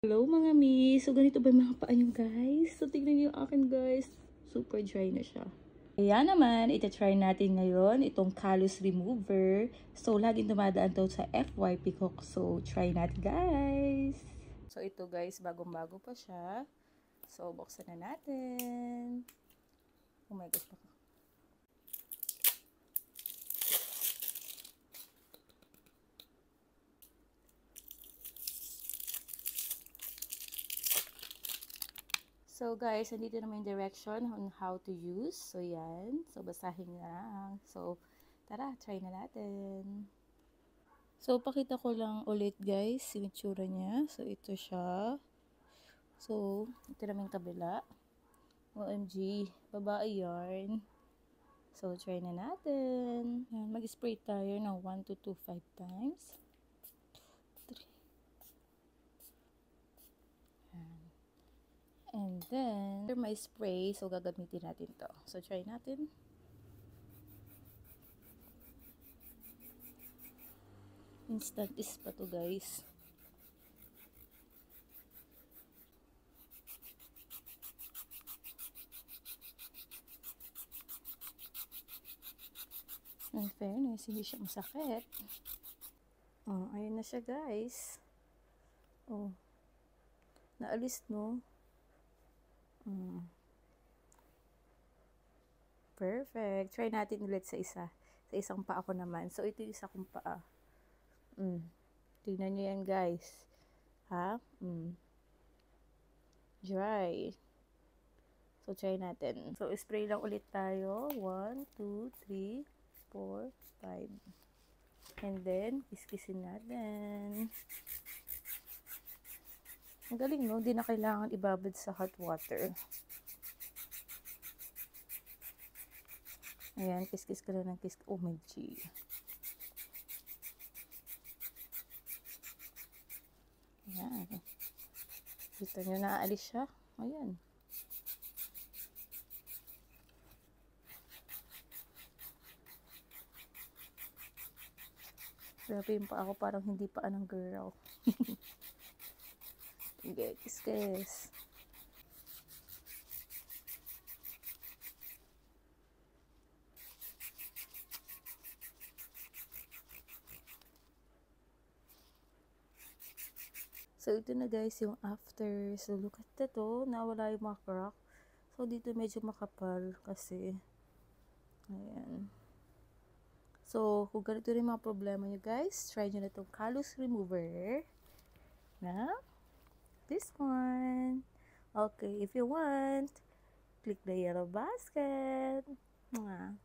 Hello mga mi! So ganito ba yung mga paa nyo guys? So tignan nyo yung akin guys. Super dry na siya. Kaya naman, ita-try natin ngayon itong callus remover. So laging dumadaan daw sa FYP Cook. So try natin guys! So ito guys, bagong-bago pa siya. So buksan na natin. Oh my gosh, baka. So guys, nandito naman yung direction on how to use. So yan. So basahin na lang. So tara, try na natin. So pakita ko lang ulit guys, yung itsura niya. So ito siya. So ito naman yung kabila. OMG, babae yarn. So try na natin. Yan, mag-spray tayo ng 1 to 2, 5 times. 3. Yan. And then, after my spray, so gagamitin natin to. So, try natin. Instant is pa to guys. In fairness, hindi siya masakit. Oh, ayun na siya guys. Oh, naalis no? Perfect. Try natin ulit sa isa. Sa isang paa ko naman. So, ito yung isa kong paa. Tignan nyo yan, guys. Ha? Dry. So, try natin. So, spray lang ulit tayo. 1, 2, 3, 4, 5. And then, kiskisin natin. Ang galing, no? Hindi na kailangan ibabad sa hot water. Ayan, kiskis ka lang ng kiskis. Oh my G. Ayan. Dito nyo naaalis siya. Ayan. Grabe yung pa ako, parang hindi pa anong girl. Sige, kiskis. So, ito na guys yung after. So, look at ito. Nawala yung mga crack. So, dito medyo makapal kasi. Ayan. So, kung ganito rin mga problema nyo guys, try nyo na itong callus remover. Na? This one. Okay, if you want, click the yellow basket. Mwah.